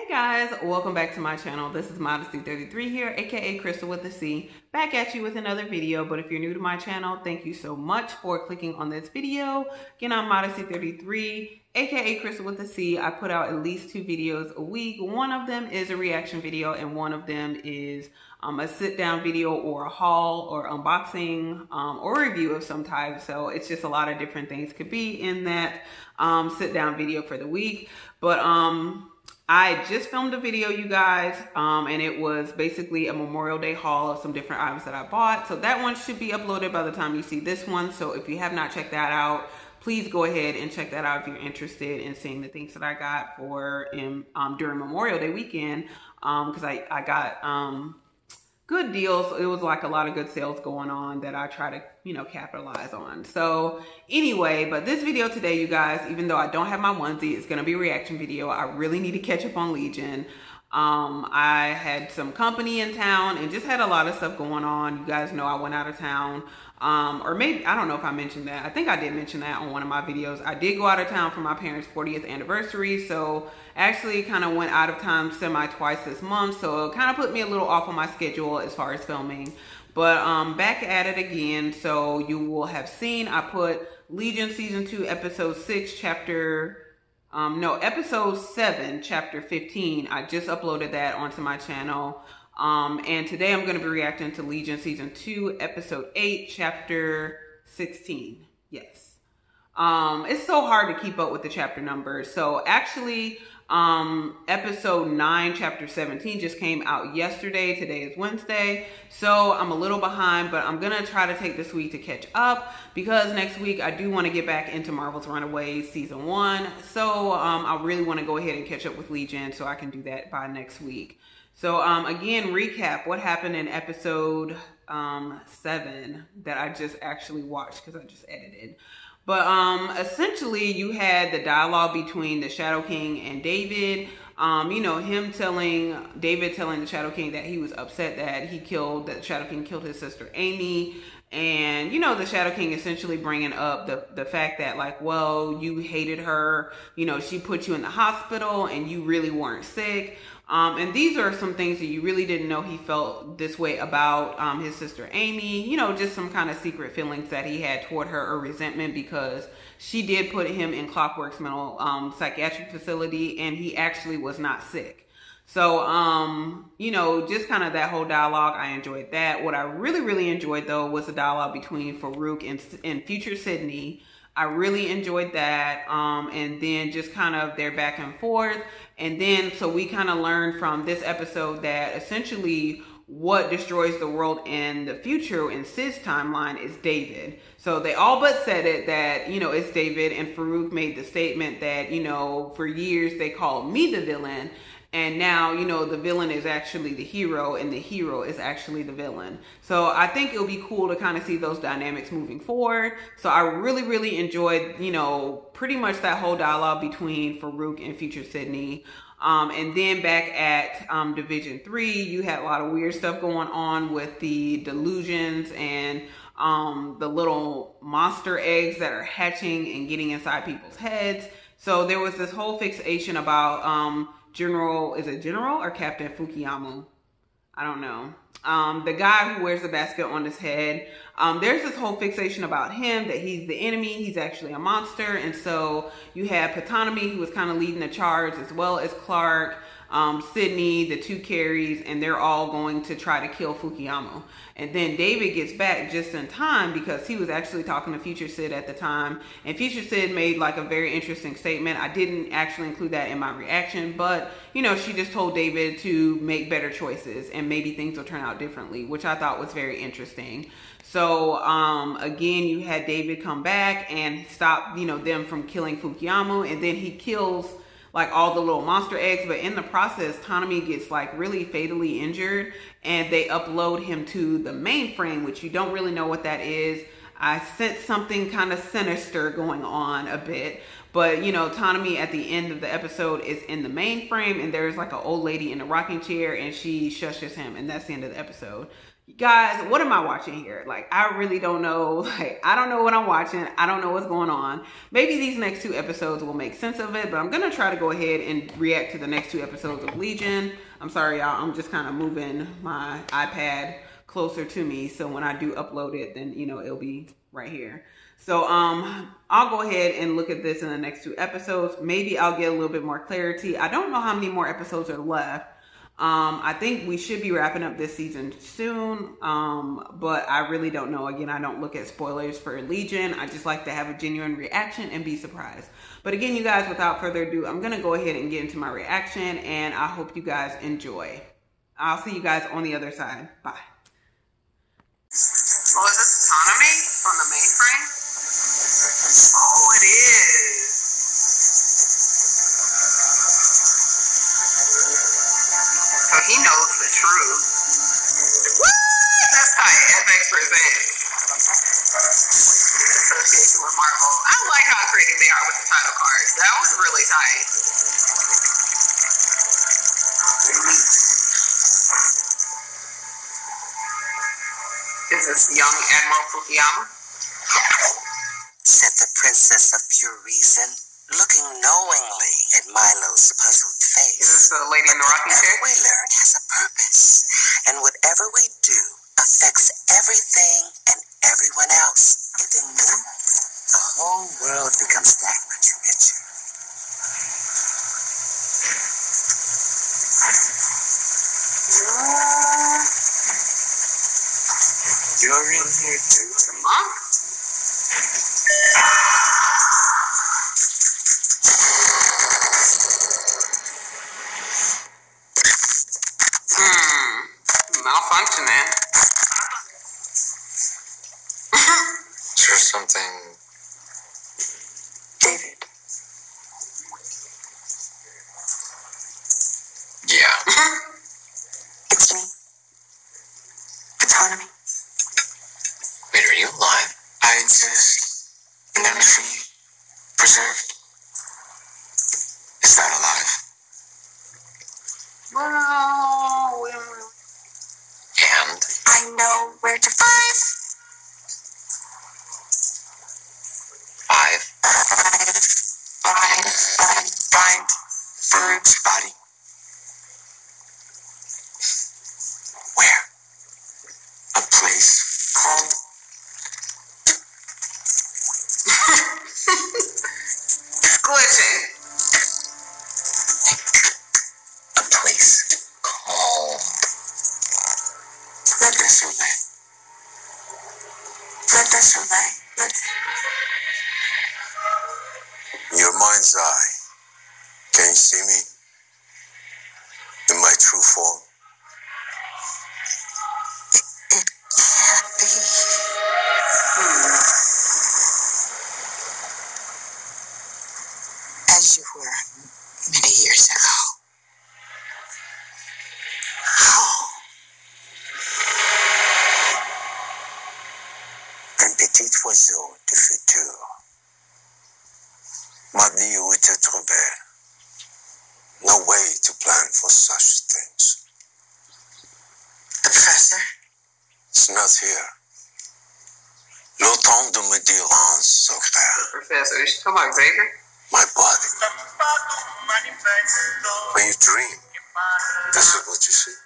Hey guys, welcome back to my channel. This is Modesty33 here, aka Crystal with a C, back at you with another video. But if you're new to my channel, thank you so much for clicking on this video. Again, I'm Modesty33, aka Crystal with a C. I put out at least 2 videos a week. One of them is a reaction video and one of them is a sit down video or a haul or unboxing or review of some type. So it's just a lot of different things could be in that sit down video for the week. But I just filmed a video, you guys, and it was basically a Memorial Day haul of some different items that I bought. So that one should be uploaded by the time you see this one. So if you have not checked that out, please go ahead and check that out if you're interested in seeing the things that I got for during Memorial Day weekend, because I got good deals. It was like a lot of good sales going on that I try to, capitalize on. So anyway, but this video today, you guys, even though I don't have my onesie, it's going to be a reaction video. I really need to catch up on Legion. I had some company in town and just had a lot of stuff going on. You guys know I went out of town. Or maybe, I don't know if I mentioned that. I think I did mention that on one of my videos. I did go out of town for my parents' 40th anniversary. So actually kind of went out of town twice this month. So it kind of put me a little off on my schedule as far as filming. But back at it again. So you will have seen I put Legion Season 2, Episode 6, Episode 7, Chapter 15. I just uploaded that onto my channel. And today I'm going to be reacting to Legion Season 2, Episode 8, Chapter 16. Yes. It's so hard to keep up with the chapter numbers. So actually, Episode 9, Chapter 17 just came out yesterday. Today is Wednesday. So I'm a little behind, but I'm going to try to take this week to catch up because next week I do want to get back into Marvel's Runaways Season 1. So I really want to go ahead and catch up with Legion so I can do that by next week. So again, recap what happened in episode 7 that I just actually watched because I just edited. But essentially you had the dialogue between the Shadow King and David. Him David telling the Shadow King that he was upset that the Shadow King killed his sister Amy. And, the Shadow King essentially bringing up the fact that, like, well, you hated her, she put you in the hospital and you really weren't sick. And these are some things that you really didn't know he felt this way about his sister Amy, just some kind of secret feelings that he had toward her or resentment because she did put him in Clockwork's mental psychiatric facility and he actually was not sick. So, just kind of that whole dialogue, I enjoyed that. What I really, really enjoyed, though, was the dialogue between Farouk and future Sydney. I really enjoyed that. And then just kind of their back and forth. And then, so we kind of learned from this episode that essentially what destroys the world in the future in Sid's timeline is David. So they all but said it that, it's David, and Farouk made the statement that, for years they called me the villain. And now, the villain is actually the hero and the hero is actually the villain. So I think it'll be cool to kind of see those dynamics moving forward. So I really, really enjoyed, pretty much that whole dialogue between Farouk and future Sydney. And then back at Division 3, you had a lot of weird stuff going on with the delusions and the little monster eggs that are hatching and getting inside people's heads. So there was this whole fixation about is it General or Captain Fukuyama? I don't know. The guy who wears the basket on his head. There's this whole fixation about him, that he's the enemy. He's actually a monster. And so you have Ptonomy, who was kind of leading the charge, as well as Clarke, Sydney, the 2 carries, and they're all going to try to kill Fukuyama. And then David gets back just in time because he was actually talking to future Sid at the time. And future Sid made like a very interesting statement. I didn't actually include that in my reaction, but she just told David to make better choices and maybe things will turn out differently, which I thought was very interesting. So again, you had David come back and stop them from killing Fukuyama, and then he kills like all the little monster eggs, but in the process, Ptonomy gets like really fatally injured and they upload him to the mainframe, which you don't really know what that is. I sense something kind of sinister going on a bit, but Ptonomy at the end of the episode is in the mainframe and there's like an old lady in a rocking chair and she shushes him and that's the end of the episode. Guys, what am I watching here? Like, I really don't know. Like, I don't know what I'm watching. I don't know what's going on. Maybe these next 2 episodes will make sense of it, but I'm going to try to go ahead and react to the next 2 episodes of Legion. I'm sorry, y'all. I'm just kind of moving my iPad closer to me, so when I do upload it, then, you know, it'll be right here. So, I'll go ahead and look at this in the next 2 episodes. Maybe I'll get a little bit more clarity. I don't know how many more episodes are left. I think we should be wrapping up this season soon, but I really don't know. Again, I don't look at spoilers for Legion. I just like to have a genuine reaction and be surprised. But again, you guys, without further ado, I'm going to go ahead and get into my reaction, and I hope you guys enjoy. I'll see you guys on the other side. Bye. Oh, is this Ptonomy from the mainframe? Oh, it is. So he knows the truth. Woo! That's tight. FX presents. Association with Marvel. I like how creative they are with the title cards. That was really tight. Is this young Admiral Fukuyama? Said the Princess of Pure Reason, looking knowingly at Milo's puzzled face. Is this the lady in the rocking chair? Whatever we learn has a purpose, and whatever we do affects everything and everyone else. If they move, the whole world becomes that much richer. You're in here too. The monk? Malfunctioning. Is there something... David. Yeah. It's me. Ptonomy. Wait, are you alive? I exist. And I'm free. Preserved. Is that alive? Well, we don't really. And? I know where to find. Find Ferg's body. Where? A place called... It's glitching. A place called... Le Désolé. Your mind's eye. Can you see me? In my true form? It can't be. As you were many years ago. How? Un petit oiseau du futur m'a dit où te trouver. No way to plan for such things. The professor? It's not here. L'autant de me dire en secret. Professor, you should come on, Xavier. My body. When you dream, this is what you see.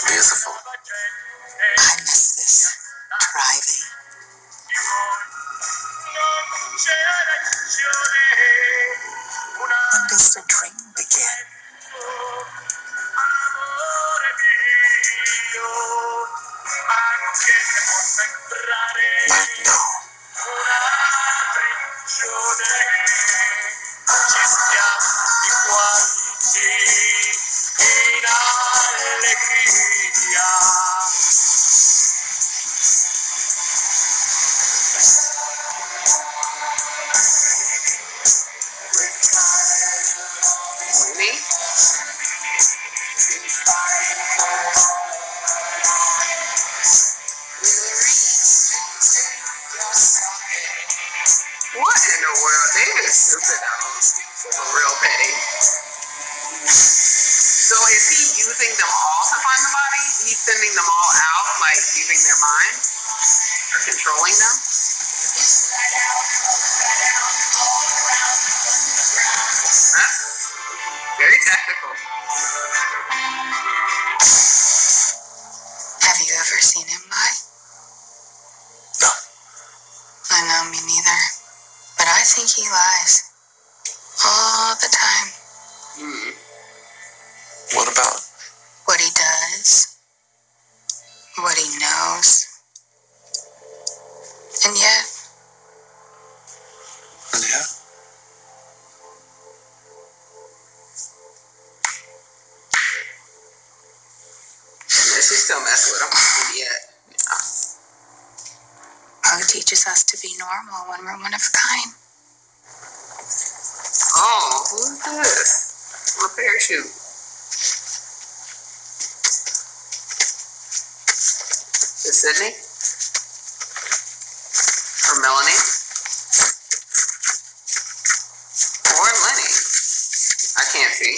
Beautiful. I miss this. Driving. When does the dream begin? But no. What in the world? David is stupid, though. For real petty. So is he using them all to find the body. He's sending them all out, like using their minds or controlling them. Huh? Very tactical. Have you ever seen him lie? No. I know, me neither. But I think he lies. All the time. What about? What he does. What he knows. And yet, Yeah. Yeah, she still mess with him. Yeah. who teaches us to be normal when we're one of a kind? Oh, who's this? On a parachute. Is Sydney? Or Melanie? Or Lenny? I can't see.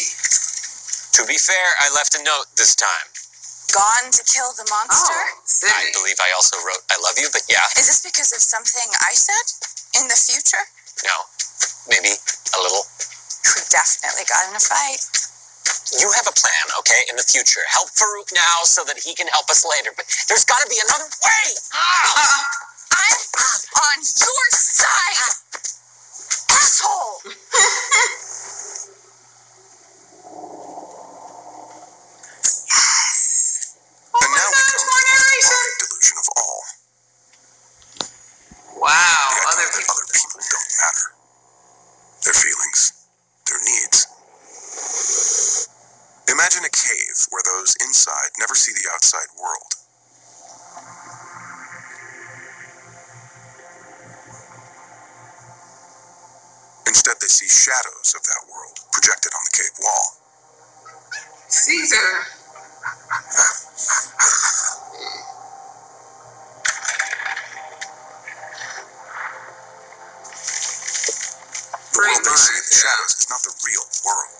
To be fair, I left a note this time. Gone to kill the monster? Oh, Sydney. I believe I also wrote I love you, but yeah. Is this because of something I said? In the future? No. Maybe a little. We definitely got in a fight. You have a plan, okay, in the future. Help Farouk now so that he can help us later, but there's got to be another way! I'm on your side! Asshole! And now we come to the most boring delusion of all. Wow, The other idea that people. other people don't matter. Their feelings, their needs. Imagine a cave where those inside never see the outside world. Instead, they see shadows of that world projected on the cave wall. Caesar. The world they see in the shadows is not the real world.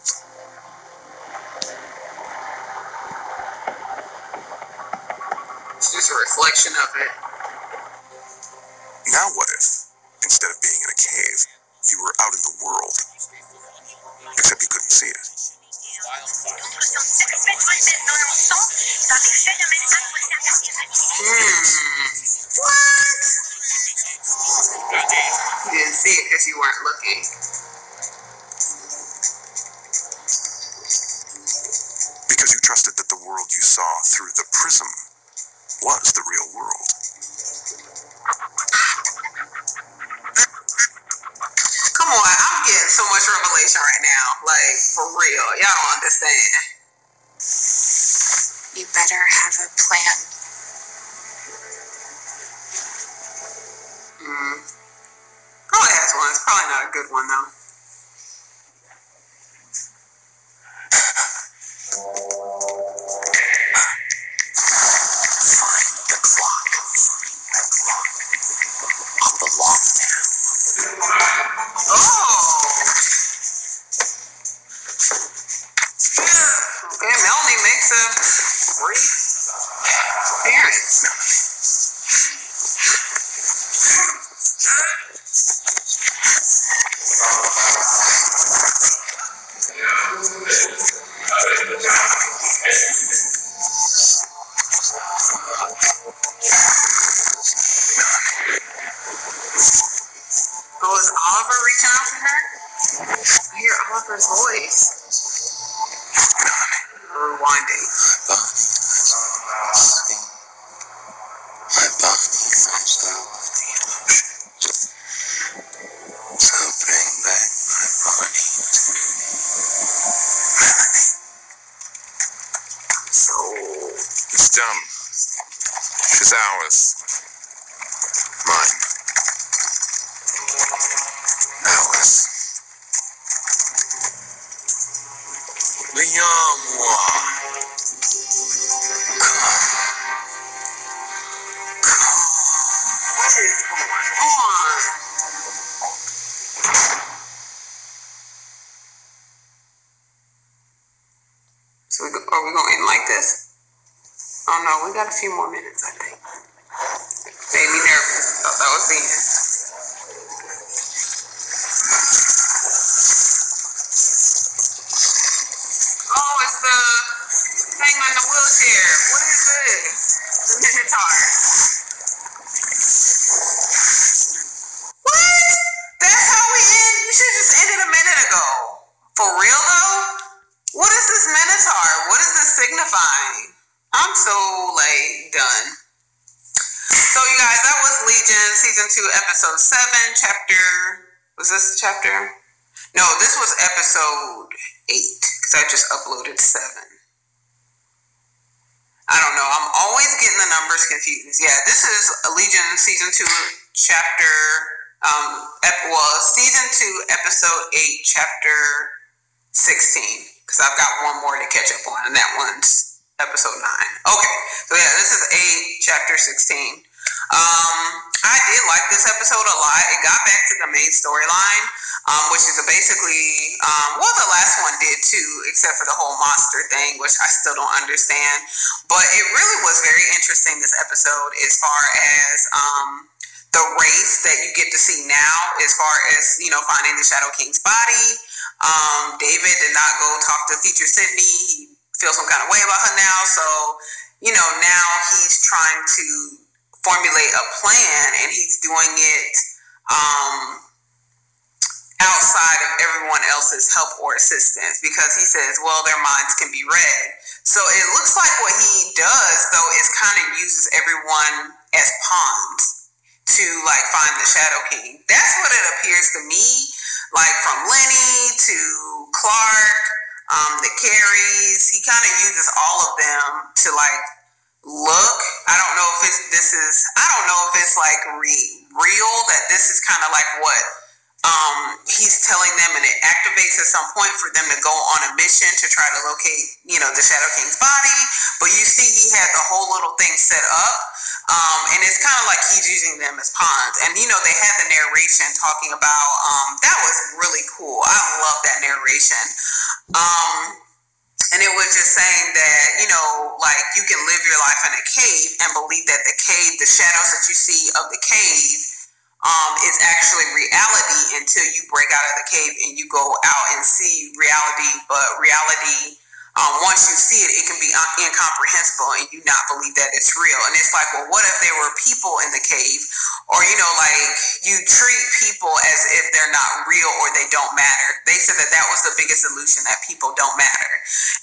It's just a reflection of it. Now what if, instead of being in a cave, you were out in the world? Except you couldn't see it. What? You didn't see it because you weren't looking. Because you trusted that the world you saw through the prism was the real world. Come on, I'm getting so much revelation right now. Like, for real. Y'all don't understand. You better have a plan. Probably has one. It's probably not a good one, though. Find the clock. On the long man. Oh! Okay, Melanie makes a brief appearance. Oh, is Oliver reaching out to her? I hear Oliver's voice. Rewinding. My body comes down with the oceans. So bring back my body to me. So, It's dumb. She's ours. Mine. Ours. Viens-moi. what is going on? So, are we going this? Oh no, we got a few more minutes, I think. Made me nervous. Thought that was the end. Oh, it's the thing on the wheelchair. What is this? The Minotaur. What? That's how we end? You should have just ended a minute ago. For real though? What is this Minotaur? What is this signifying? I'm so done. So you guys, that was Legion season 2 episode 7 chapter. Was this chapter? No, this was episode 8 because I just uploaded 7. I don't know. I'm always getting the numbers confused. Yeah, this is Legion season 2 chapter. Season 2 episode 8 chapter 16 because I've got one more to catch up on, and that one's episode 9. Okay, so yeah, this is 8 chapter 16. I did like this episode a lot. It got back to the main storyline, which is basically, the last one did too, except for the whole monster thing, which I still don't understand. But it really was very interesting, this episode, as far as the race that you get to see now, as far as, finding the Shadow King's body. David did not go talk to Future Sydney. He feels some kind of way about her now. So, now he's trying to formulate a plan, and he's doing it outside of everyone else's help or assistance, because he says, well, their minds can be read. So it looks like what he does, though, is kind of uses everyone as pawns to find the Shadow King. That's what it appears to me, from Lenny to Clarke, the Carries. He kind of uses all of them to look. I don't know if it's real, that this is kind of what he's telling them, and it activates at some point for them to go on a mission to try to locate, the Shadow King's body. But you see, he had the whole little thing set up, and it's kind of like he's using them as pawns. And they had the narration talking about that was really cool. I love that narration. And it was just saying that, you can live your life in a cave and believe that the cave, the shadows that you see of the cave, is actually reality until you break out of the cave and you go out and see reality. But reality, once you see it, it can be incomprehensible, and you not believe that it's real. And it's well, what if there were people in the cave? Or, you treat people as if they're not real or they don't matter. They said that was the biggest illusion, that people don't matter.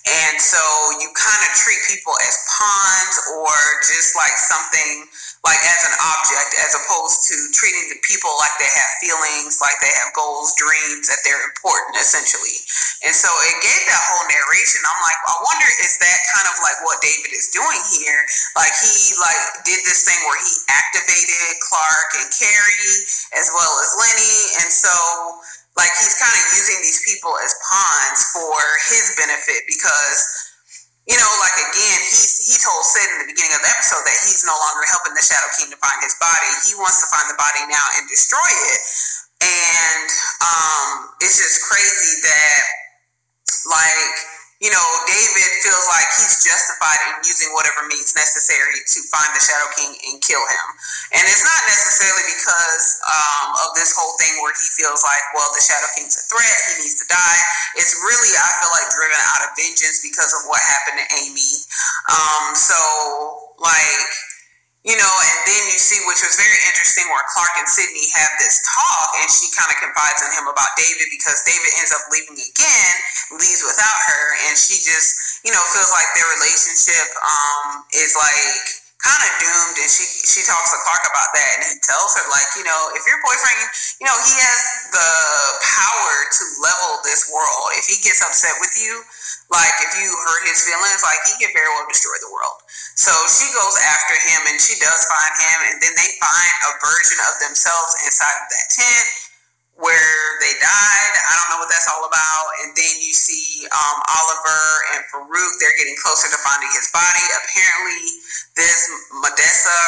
And so you kind of treat people as pawns, or just something as an object, as opposed to treating the people like they have feelings, like they have goals, dreams, that they're important, essentially. And so it gave that whole narration. I'm I wonder, is that kind of what David is doing here? He did this thing where he activated Clarke and Carrie as well as Lenny, and so he's kind of using these people as pawns for his benefit, because again, he told Sid in the beginning of the episode that he's no longer helping the Shadow King to find his body. He wants to find the body now and destroy it. And it's just crazy that David feels like he's justified in using whatever means necessary to find the Shadow King and kill him. And it's not necessarily because of this whole thing where he feels well, the Shadow King's a threat, he needs to die. It's really, I feel driven out of vengeance because of what happened to Amy. And then you see, which was very interesting, where Clarke and Sydney have this talk, and she kind of confides in him about David, because David ends up leaving again, leaves without her, and she just, feels like their relationship is kind of doomed. And she talks to Clarke about that, and he tells her if your boyfriend, he has the power to level this world. If he gets upset with you, if you hurt his feelings, he can very well destroy the world. So she goes after him, and she does find him, and then they find a version of themselves inside of that tent where they died. I don't know what that's all about. And then you see Oliver and Farouk, they're getting closer to finding his body. Apparently this Medessa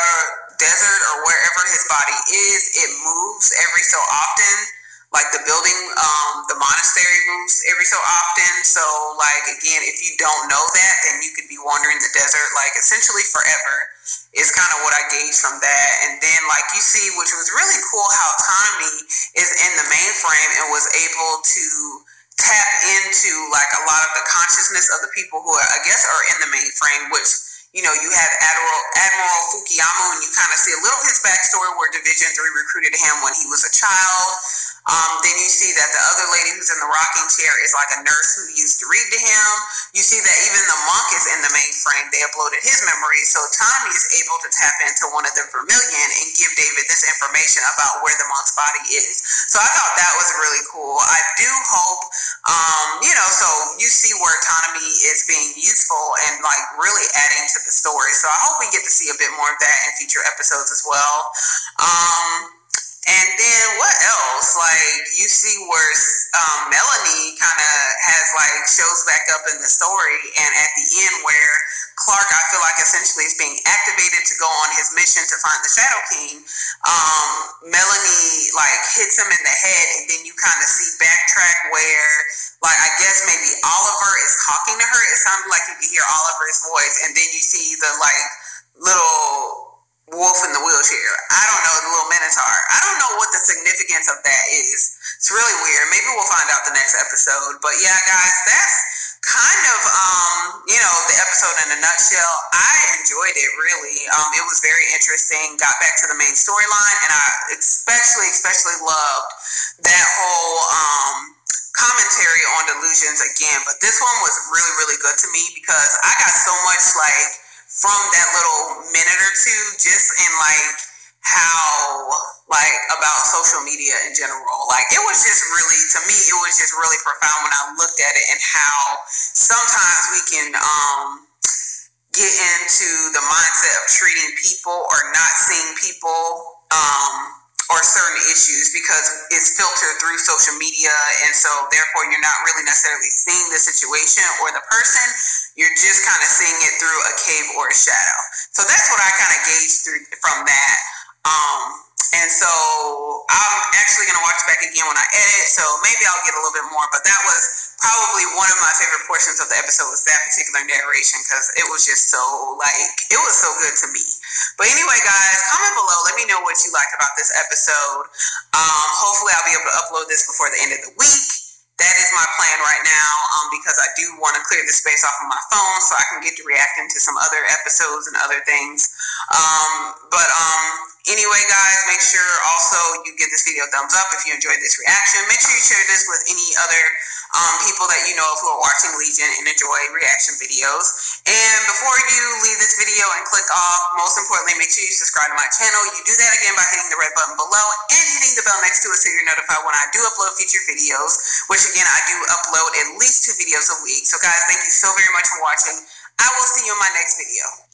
desert, or wherever his body is, it moves every so often. like the building, the monastery moves every so often. So like, again, if you don't know that, then you could be wandering the desert like essentially forever, is kind of what I gauged from that. And then like you see, which was really cool, how Ptonomy is in the mainframe and was able to tap into like a lot of the consciousness of the people who are, I guess, are in the mainframe, which, you know, you have Admiral Fukuyama, and you kind of see a little of his backstory where Division 3 recruited him when he was a child. Then you see that the other lady who's in the rocking chair is like a nurse who used to read to him. You see that even the monk is in the mainframe. They uploaded his memory. So Tommy is able to tap into one of the Vermilion and give David this information about where the monk's body is. So I thought that was really cool. I do hope, you know, so you see where autonomy is being useful and like really adding to the story. So I hope we get to see a bit more of that in future episodes as well. And then what else? Like you see where Melanie kind of has like shows back up in the story, and at the end where Clarke, I feel like essentially is being activated to go on his mission to find the Shadow King. Melanie like hits him in the head, and then you kind of see backtrack where like I guess maybe Oliver is talking to her. It sounded like you could hear Oliver's voice, and then you see the like little wolf in the wheelchair. I don't know, the little minotaur. I don't know what the significance of that is. It's really weird. Maybe we'll find out the next episode. But yeah, guys, that's kind of, you know, the episode in a nutshell. I enjoyed it, really. It was very interesting. Got back to the main storyline, and I especially loved that whole commentary on delusions again. But this one was really good to me because I got so much like from that little minute or two, just in like how like about social media in general. Like it was just really, to me, it was just really profound when I looked at it, and how sometimes we can get into the mindset of treating people or not seeing people or certain issues because it's filtered through social media, and so therefore you're not really necessarily seeing the situation or the person. You're just kind of seeing it through a cave or a shadow. So that's what I kind of gauged from that. And so I'm actually going to watch it back again when I edit, so maybe I'll get a little bit more. But that was probably one of my favorite portions of the episode, was that particular narration, because it was just so, like, it was so good to me. But anyway, guys, comment below. Let me know what you liked about this episode. Hopefully I'll be able to upload this before the end of the week. That is my plan right now, because I do want to clear the space off of my phone so I can get to reacting to some other episodes and other things. Anyway, guys, make sure also you give this video a thumbs up if you enjoyed this reaction. Make sure you share this with any other people that you know of who are watching Legion and enjoy reaction videos. And before you leave this video and click off, most importantly, make sure you subscribe to my channel. You do that again by hitting the red button below and hitting the bell next to it so you're notified when I do upload future videos, which again, I do upload at least 2 videos a week. So guys, thank you so very much for watching. I will see you in my next video.